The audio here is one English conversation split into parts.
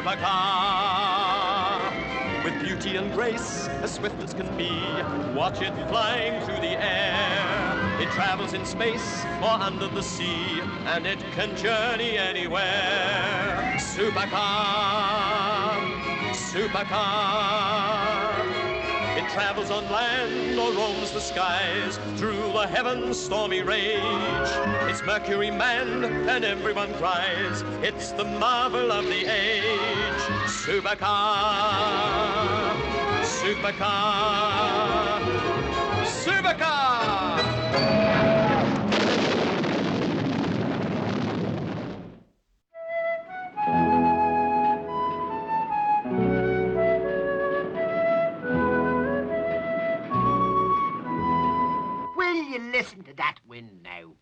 supercar. With beauty and grace, as swift as can be, watch it flying through the air. It travels in space or under the sea, and it can journey anywhere. Supercar, supercar. It travels on land or roams the skies, through the heavens' stormy rage. It's Mercury manned and everyone cries, it's the marvel of the age. Supercar, supercar, supercar! Listen to that wind now.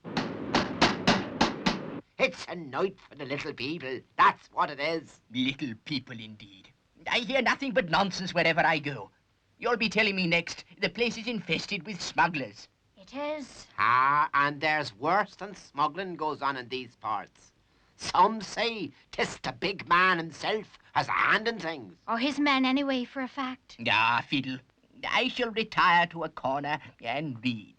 It's a night for the little people. That's what it is. Little people, indeed. I hear nothing but nonsense wherever I go. You'll be telling me next the place is infested with smugglers. It is. Ah, and there's worse than smuggling goes on in these parts. Some say 'tis the big man himself has a hand in things. Or his men, anyway, for a fact. Ah, fiddle. I shall retire to a corner and read.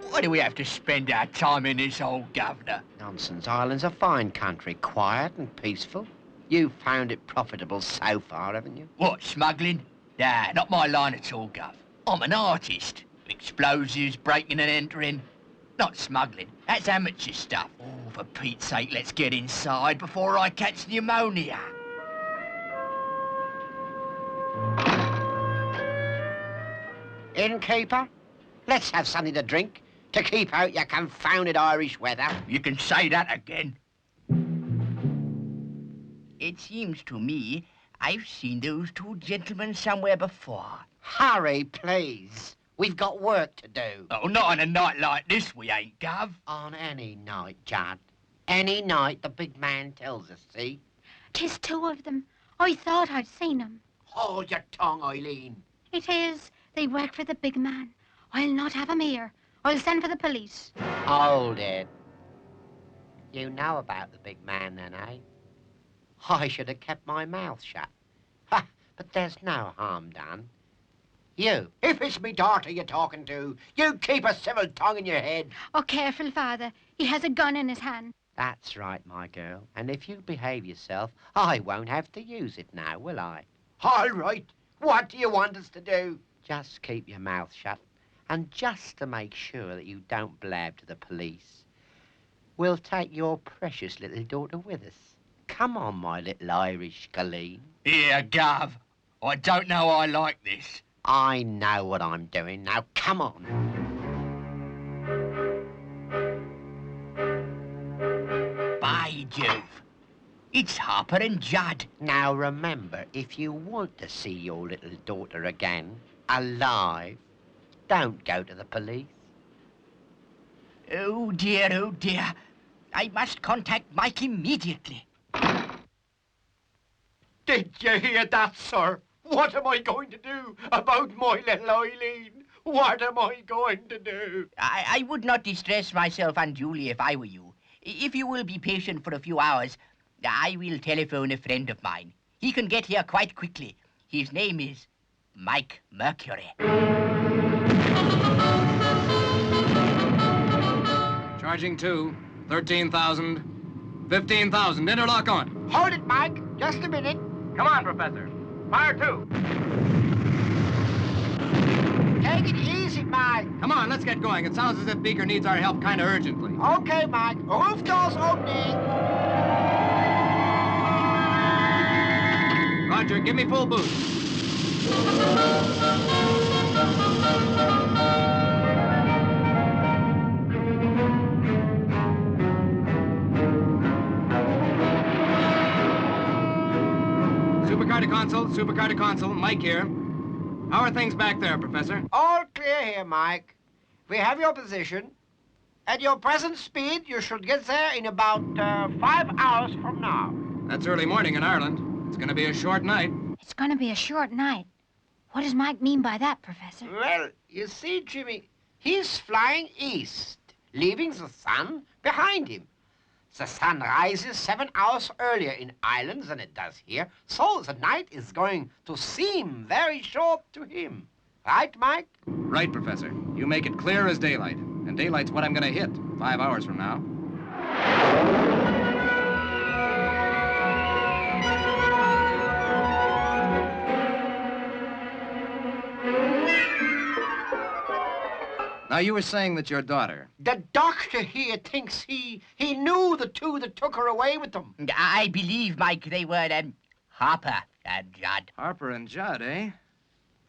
Why do we have to spend our time in this old governor? Nonsense. Ireland's a fine country, quiet and peaceful. You've found it profitable so far, haven't you? What, smuggling? Nah, not my line at all, Gov. I'm an artist. Explosives, breaking and entering. Not smuggling. That's amateur stuff. Oh, for Pete's sake, let's get inside before I catch pneumonia. Innkeeper, let's have something to drink to keep out your confounded Irish weather. You can say that again. It seems to me I've seen those two gentlemen somewhere before. Hurry, please. We've got work to do. Oh, not on a night like this, we ain't, Gov. On any night, Judd. Any night the big man tells us, see? 'Tis two of them. I thought I'd seen them. Hold your tongue, Eileen. It is. They work for the big man. I'll not have 'em here. I'll send for the police. Hold it. You know about the big man then, eh? I should have kept my mouth shut. Ha! But there's no harm done. You, if it's me daughter you're talking to, you keep a civil tongue in your head. Oh, careful, Father. He has a gun in his hand. That's right, my girl. And if you behave yourself, I won't have to use it now, will I? All right. What do you want us to do? Just keep your mouth shut. And just to make sure that you don't blab to the police, we'll take your precious little daughter with us. Come on, my little Irish Colleen. Here, Gov. I don't know I like this. I know what I'm doing. Now, come on. By Jove. It's Harper and Judd. Now, remember, if you want to see your little daughter again, alive, don't go to the police. Oh, dear, oh, dear. I must contact Mike immediately. Did you hear that, sir? What am I going to do about my little Eileen? What am I going to do? I would not distress myself unduly if I were you. If you will be patient for a few hours, I will telephone a friend of mine. He can get here quite quickly. His name is Mike Mercury. Charging 2, 13,000, 15,000. Interlock on. Hold it, Mike. Just a minute. Come on, Professor. Fire 2. Take it easy, Mike. Come on, let's get going. It sounds as if Beaker needs our help kind of urgently. Okay, Mike. Roof doors opening. Roger, give me full boost. Supercar to console, Mike here. How are things back there, Professor? All clear here, Mike. We have your position. At your present speed, you should get there in about 5 hours from now. That's early morning in Ireland. It's going to be a short night. It's going to be a short night. What does Mike mean by that, Professor? Well, you see, Jimmy, He's flying east, leaving the sun behind him. The sun rises 7 hours earlier in Ireland than it does here, so the night is going to seem very short to him. Right, Mike? Right, Professor. You make it clear as daylight. And daylight's what I'm gonna hit 5 hours from now. Now, you were saying that your daughter... The doctor here thinks he knew the two that took her away with them. I believe, Mike, they were, Harper and Judd. Harper and Judd, eh?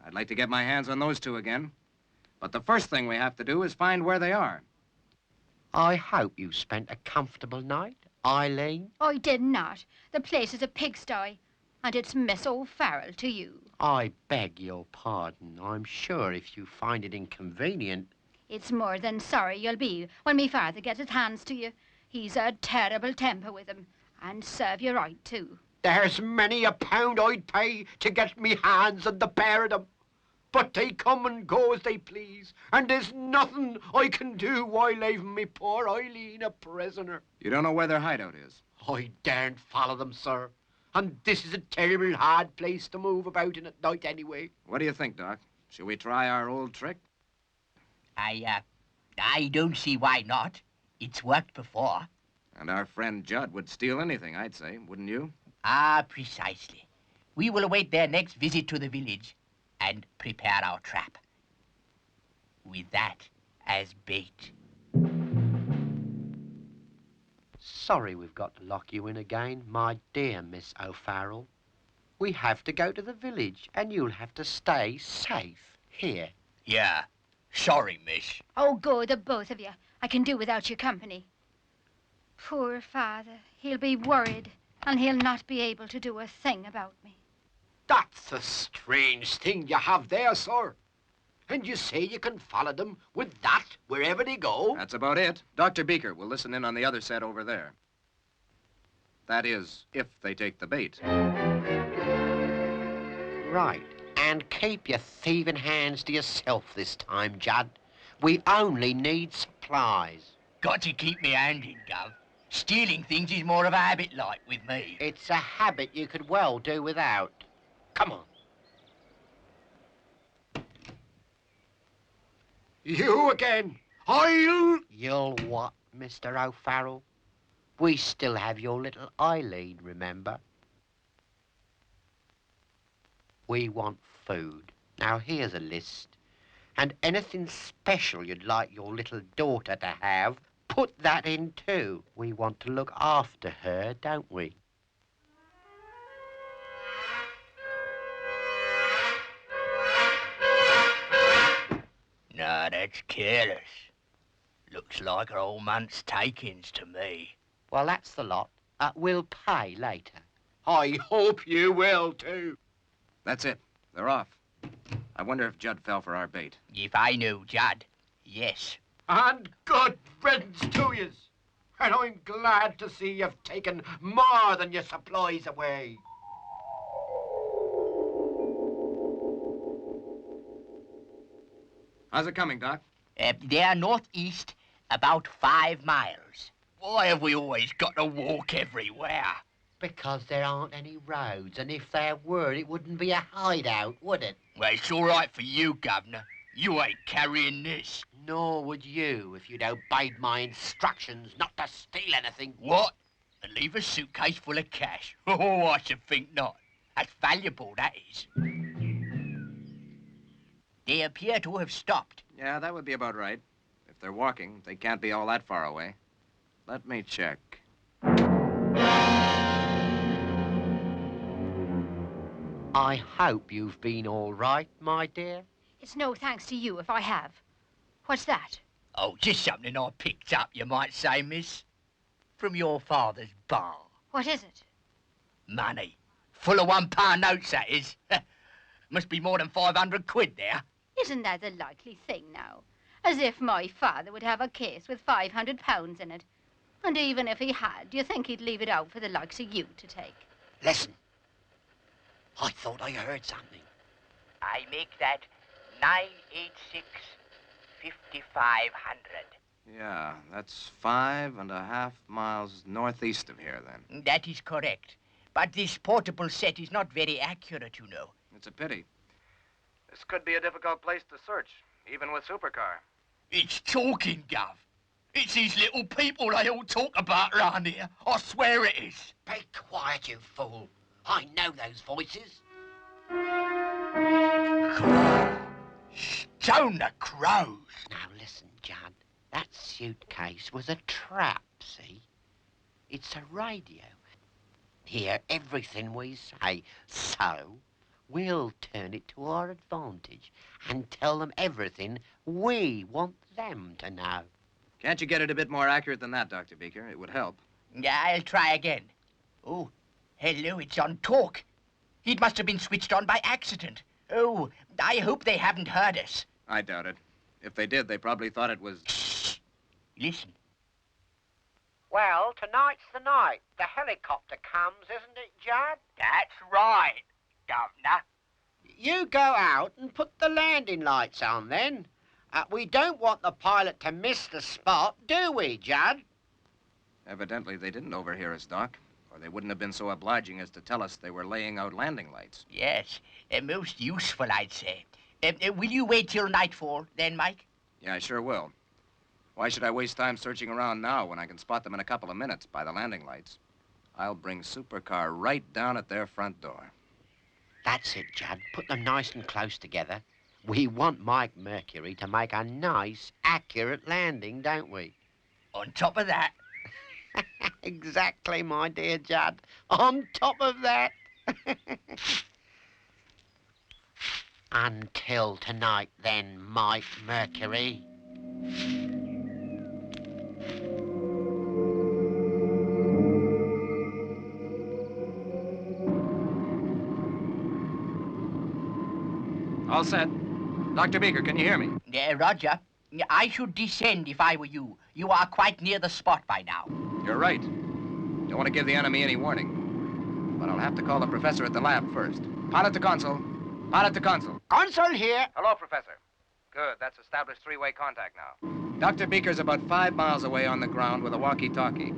I'd like to get my hands on those two again. But the first thing we have to do is find where they are. I hope you spent a comfortable night, Eileen. I did not. The place is a pigsty, and it's Miss O'Farrell to you. I beg your pardon. I'm sure if you find it inconvenient... It's more than sorry you'll be when me father gets his hands to you. He's a terrible temper with him, and serve you right, too. There's many a pound I'd pay to get me hands on the pair of them. But they come and go as they please, and there's nothing I can do while leaving me poor Eileen a prisoner. You don't know where their hideout is? I daren't follow them, sir. And this is a terrible hard place to move about in at night anyway. What do you think, Doc? Shall we try our old trick? I don't see why not. It's worked before. And our friend Judd would steal anything, I'd say, wouldn't you? Ah, precisely. We will await their next visit to the village and prepare our trap. With that as bait. Sorry we've got to lock you in again, my dear Miss O'Farrell. We have to go to the village, and you'll have to stay safe here. Yeah. Sorry, miss. Oh, go, the both of you. I can do without your company. Poor father. He'll be worried, and he'll not be able to do a thing about me. That's a strange thing you have there, sir. And you say you can follow them with that wherever they go? That's about it. Dr. Beaker will listen in on the other set over there. That is, if they take the bait. Right. And keep your thieving hands to yourself this time, Judd. We only need supplies. Got to keep me hand in, Gov. Stealing things is more of a habit like with me. It's a habit you could well do without. Come on. You again. You'll what, Mr. O'Farrell? We still have your little Eileen, remember? We want food. Now, here's a list. And anything special you'd like your little daughter to have, put that in too. We want to look after her, don't we? No, that's careless. Looks like her old man's takings to me. Well, that's the lot. We'll pay later. I hope you will, too. That's it. They're off. I wonder if Judd fell for our bait. If I knew Judd, yes. And good riddance to yous. And I'm glad to see you've taken more than your supplies away. How's it coming, Doc? They're northeast, about 5 miles. Why have we always got to walk everywhere? Because there aren't any roads, and if there were, it wouldn't be a hideout, would it? Well, it's all right for you, Governor. You ain't carrying this. Nor would you if you'd obeyed my instructions not to steal anything. What? And leave a suitcase full of cash? Oh, I should think not. That's valuable, that is. They appear to have stopped. Yeah, that would be about right. If they're walking, they can't be all that far away. Let me check. I hope you've been all right, my dear. It's no thanks to you if I have. What's that? Oh, just something I picked up, you might say, miss. From your father's bar. What is it? Money. Full of £1 notes, that is. Must be more than 500 quid there. Isn't that the likely thing now? As if my father would have a case with £500 in it. And even if he had, do you think he'd leave it out for the likes of you to take? Listen. I thought I heard something. I make that 986 5,500. Yeah, that's 5.5 miles northeast of here, then. That is correct. But this portable set is not very accurate, you know. It's a pity. This could be a difficult place to search, even with Supercar. It's talking, Gov. It's these little people they all talk about round here. I swear it is. Be quiet, you fool. I know those voices. Stone the crows. Now listen, Judd. That suitcase was a trap, see? It's a radio. Hear everything we say. So, we'll turn it to our advantage and tell them everything we want them to know. Can't you get it a bit more accurate than that, Dr. Beaker? It would help. Yeah, I'll try again. Oh, hello, it's on talk. It must have been switched on by accident. Oh, I hope they haven't heard us. I doubt it. If they did, they probably thought it was... Shh. Listen. Well, tonight's the night. The helicopter comes, isn't it, Judd? That's right, Governor. You go out and put the landing lights on, then. We don't want the pilot to miss the spot, do we, Judd? Evidently, they didn't overhear us, Doc. Or they wouldn't have been so obliging as to tell us they were laying out landing lights. Yes, most useful, I'd say. Will you wait till nightfall, then, Mike? Yeah, I sure will. Why should I waste time searching around now when I can spot them in a couple of minutes by the landing lights? I'll bring Supercar right down at their front door. That's it, Judd. Put them nice and close together. We want Mike Mercury to make a nice, accurate landing, don't we? On top of that. Exactly, my dear Judd. On top of that. Until tonight, then, Mike Mercury. All set. Dr. Beaker, can you hear me? Roger. I should descend if I were you. You are quite near the spot by now. You're right. Don't want to give the enemy any warning. But I'll have to call the professor at the lab first. Pilot to console. Pilot to console. Console here. Hello, Professor. Good. That's established three-way contact now. Dr. Beaker's about 5 miles away on the ground with a walkie-talkie.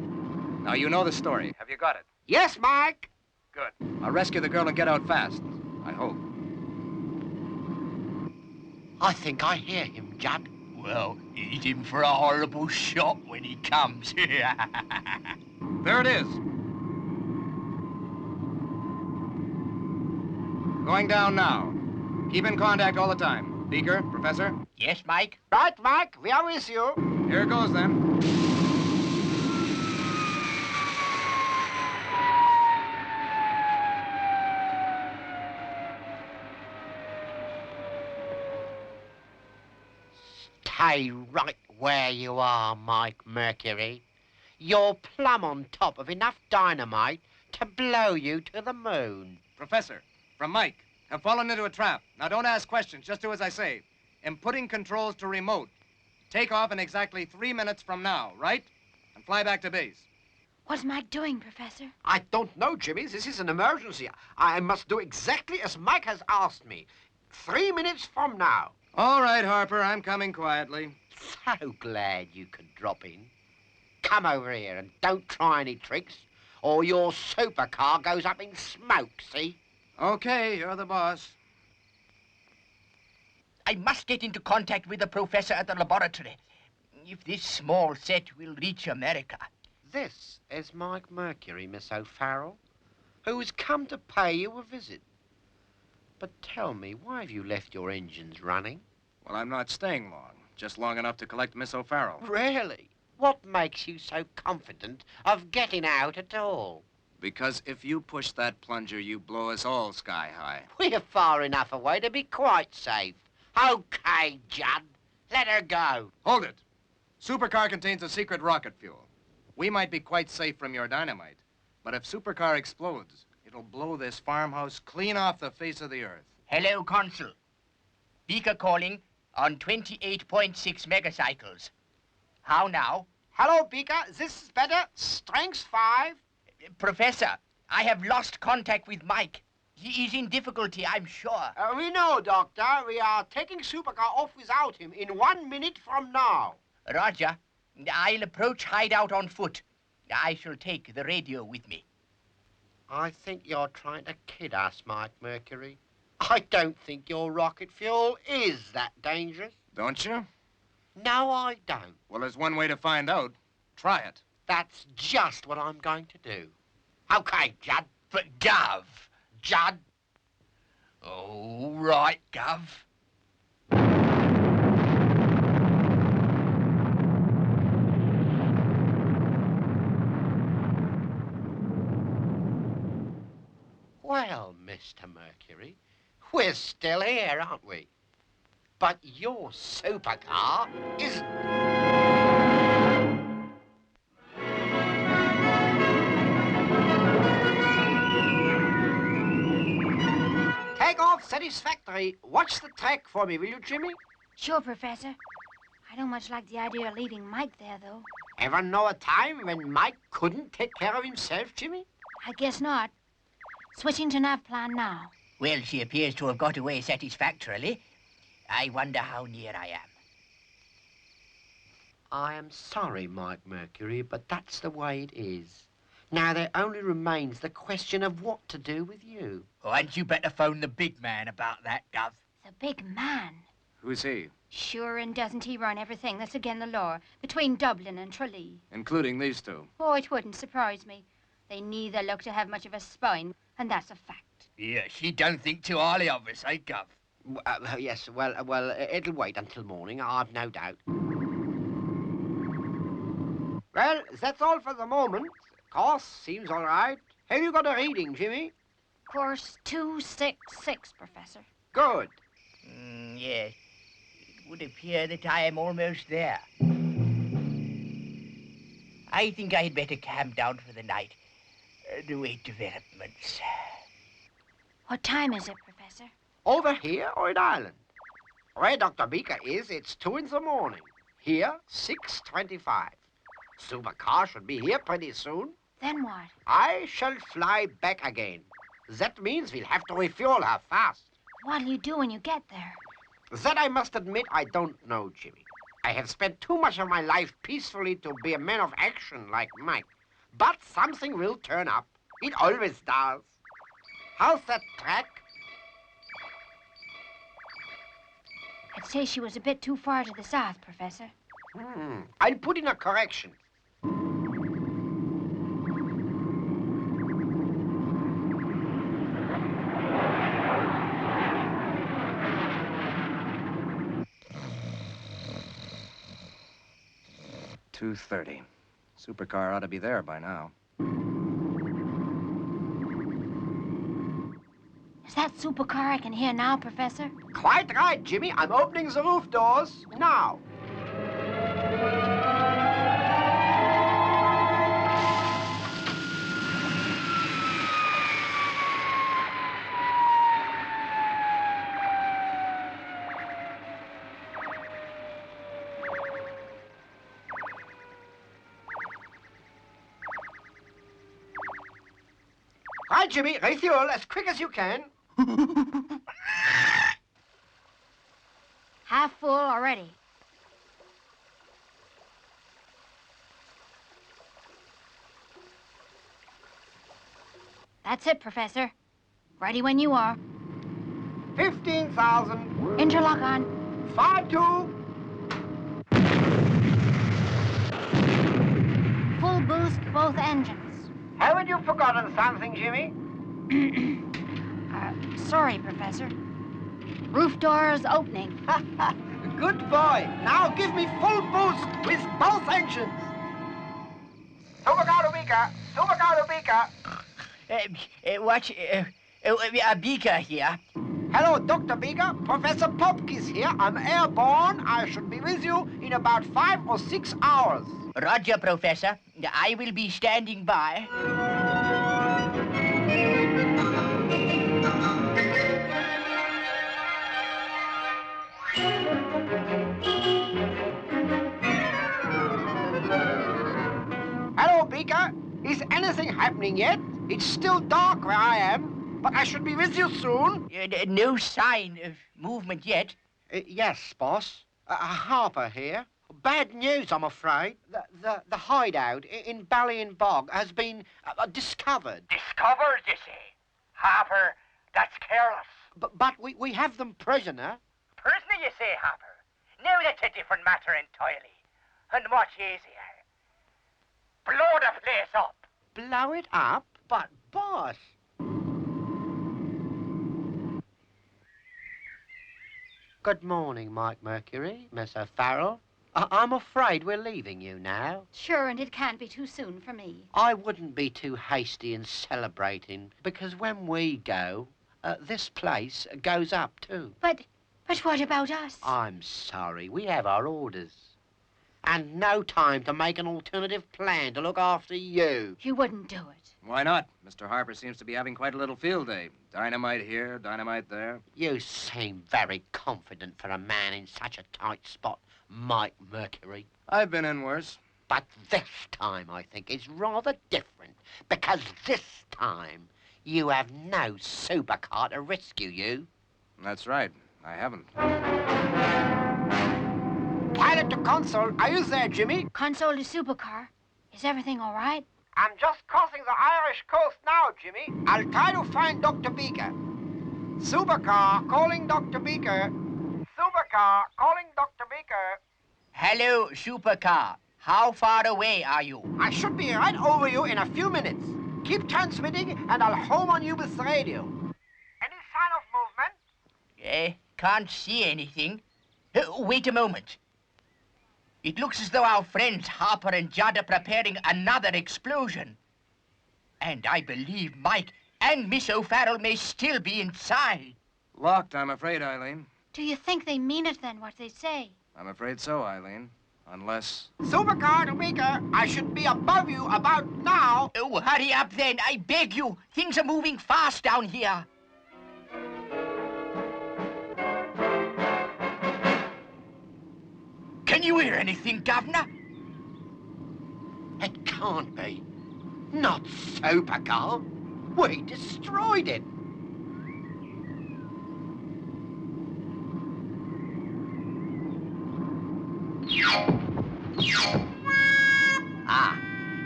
Now, you know the story. Have you got it? Yes, Mike. Good. I'll rescue the girl and get out fast. I hope. I think I hear him, Judd. Well, he's in for a horrible shot when he comes. There it is. Going down now. Keep in contact all the time. Beaker, Professor? Yes, Mike? Right, Mike. We are with you. Here goes, then. Stay right where you are, Mike Mercury. You're plumb on top of enough dynamite to blow you to the moon. Professor, from Mike. Have fallen into a trap. Now, don't ask questions. Just do as I say. Inputting controls to remote. Take off in exactly 3 minutes from now, right? And fly back to base. What's Mike doing, Professor? I don't know, Jimmy. This is an emergency. I must do exactly as Mike has asked me. 3 minutes from now. All right, Harper. I'm coming quietly. So glad you could drop in. Come over here and don't try any tricks, or your supercar goes up in smoke, see? Okay, you're the boss. I must get into contact with the professor at the laboratory. If this small set will reach America. This is Mike Mercury, Miss O'Farrell, who's come to pay you a visit. But tell me, why have you left your engines running? Well, I'm not staying long. Just long enough to collect Miss O'Farrell. Really? What makes you so confident of getting out at all? Because if you push that plunger, you blow us all sky high. We're far enough away to be quite safe. Okay, Judd. Let her go. Hold it. Supercar contains a secret rocket fuel. We might be quite safe from your dynamite, but if Supercar explodes, it'll blow this farmhouse clean off the face of the earth. Hello, Consul. Beaker calling on 28.6 megacycles. How now? Hello, Beaker. This is better. Strength 5. Professor, I have lost contact with Mike. He is in difficulty, I'm sure. We know, Doctor. We are taking Supercar off without him in 1 minute from now. Roger. I'll approach hideout on foot. I shall take the radio with me. I think you're trying to kid us, Mike Mercury. I don't think your rocket fuel is that dangerous. Don't you? No, I don't. Well, there's one way to find out. Try it. That's just what I'm going to do. Okay, Judd. But, Gov. Judd. All right, Gov. Well, Mr. Mercury, we're still here, aren't we? But your supercar isn't. Take off satisfactory. Watch the track for me, will you, Jimmy? Sure, Professor. I don't much like the idea of leaving Mike there, though. Ever know a time when Mike couldn't take care of himself, Jimmy? I guess not. Switching to nav plan now. Well, she appears to have got away satisfactorily. I wonder how near I am. I am sorry, Mike Mercury, but that's the way it is. Now, there only remains the question of what to do with you. Oh, hadn't you better phone the big man about that, Gov? The big man. Who's he? Sure, and doesn't he run everything that's against the law between Dublin and Tralee? Including these two. Oh, it wouldn't surprise me. They neither look to have much of a spine, and that's a fact. Yeah, she don't think too highly of us, eh, Gov? Yes, well, it'll wait until morning, I've no doubt. Well, that's all for the moment. Course seems all right. Have you got a reading, Jimmy? Course 266, Professor. Good. Yes. It would appear that I am almost there. I think I'd better camp down for the night and await developments. What time is it, Professor? Over here or in Ireland? Where Dr. Beaker is, it's 2 in the morning. Here, 6:25. Supercar should be here pretty soon. Then what? I shall fly back again. That means we'll have to refuel her fast. What'll you do when you get there? That I must admit I don't know, Jimmy. I have spent too much of my life peacefully to be a man of action like Mike. But something will turn up. It always does. How's that track? I'd say she was a bit too far to the south, Professor. I'll put in a correction. $2:30. Supercar ought to be there by now. Is that supercar I can hear now, Professor? Quite right, Jimmy. I'm opening the roof doors now. Right, Jimmy, refuel as quick as you can. Half full already. That's it, Professor. Ready when you are. 15,000. Interlock on. 5-2. Full boost, both engines. Haven't you forgotten something, Jimmy? Sorry, Professor. Roof doors opening. Good boy. Now give me full boost with both engines. Supercar to Beaker. Supercar to Beaker. Beaker here. Hello, Dr. Beaker. Professor Popkis here. I'm airborne. I should be with you in about 5 or 6 hours. Roger, Professor. I will be standing by. Hello, Beaker. Is anything happening yet? It's still dark where I am. but I should be with you soon. No sign of movement yet. Yes, boss. Harper here. Bad news, I'm afraid. The hideout in Ballion Bog has been discovered. Discovered, you say? Harper, that's careless. But we have them prisoner. Prisoner, you say, Harper? Now that's a different matter entirely. And what's easier? Blow the place up. Blow it up? But, boss... Good morning, Mike Mercury, Miss O'Farrell. I'm afraid we're leaving you now. Sure, and it can't be too soon for me. I wouldn't be too hasty in celebrating, because when we go, this place goes up too. But what about us? I'm sorry, we have our orders. And no time to make an alternative plan to look after you. You wouldn't do it. Why not? Mr. Harper seems to be having quite a little field day. Dynamite here, dynamite there. You seem very confident for a man in such a tight spot, Mike Mercury. I've been in worse. But this time, I think, is rather different, because this time you have no supercar to rescue you. That's right. I haven't. Pilot to console. Are you there, Jimmy? Console to supercar. Is everything all right? I'm just crossing the Irish coast now, Jimmy. I'll try to find Dr. Beaker. Supercar calling Dr. Beaker. Supercar calling Dr. Beaker. Hello, Supercar. How far away are you? I should be right over you in a few minutes. Keep transmitting and I'll home on you with the radio. Any sign of movement? Can't see anything. Wait a moment. It looks as though our friends Harper and Judd are preparing another explosion. And I believe Mike and Miss O'Farrell may still be inside. Locked, I'm afraid, Eileen. Do you think they mean it then, what they say? I'm afraid so, Eileen. Unless... Supercar to Beaker. I should be above you about now. Oh, hurry up then, I beg you. Things are moving fast down here. Can you hear anything, Governor? It can't be. Not supercar. We destroyed it.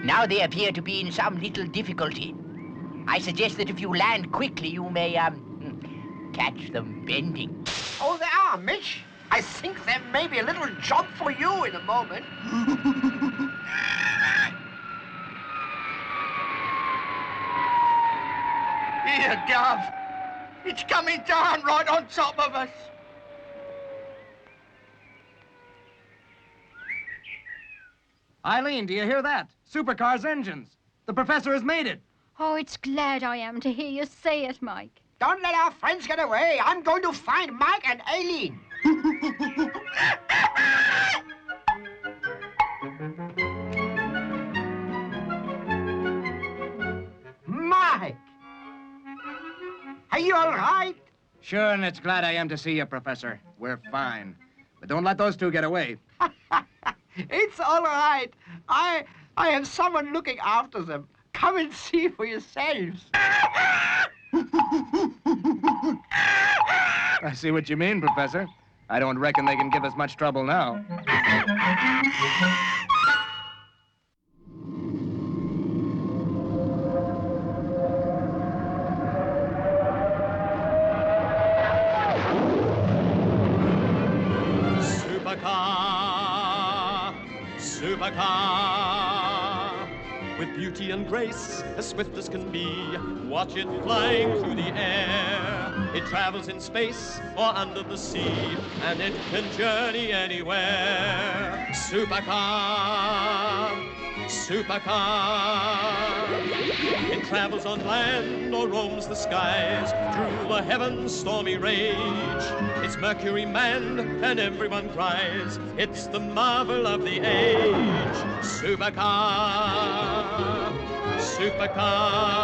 Now they appear to be in some little difficulty. I suggest that if you land quickly, you may, catch them bending. Oh, they are, Mitch. I think there may be a little job for you in a moment. Here, Gov. It's coming down right on top of us. Eileen, do you hear that? Supercar's engines. The professor has made it. Oh, it's glad I am to hear you say it, Mike. Don't let our friends get away. I'm going to find Mike and Aileen. Mike! Are you all right? Sure, and it's glad I am to see you, Professor. We're fine. But don't let those two get away. It's all right. I have someone looking after them. Come and see for yourselves. I see what you mean, Professor. I don't reckon they can give us much trouble now. Supercar, with beauty and grace, as swift as can be. Watch it flying through the air. It travels in space or under the sea, and it can journey anywhere. Supercar, supercar. It travels on land or roams the skies, through the heavens' stormy rage. It's Mercury manned and everyone cries, it's the marvel of the age. Supercar, supercar,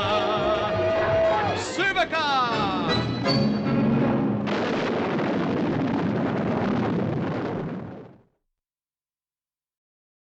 supercar!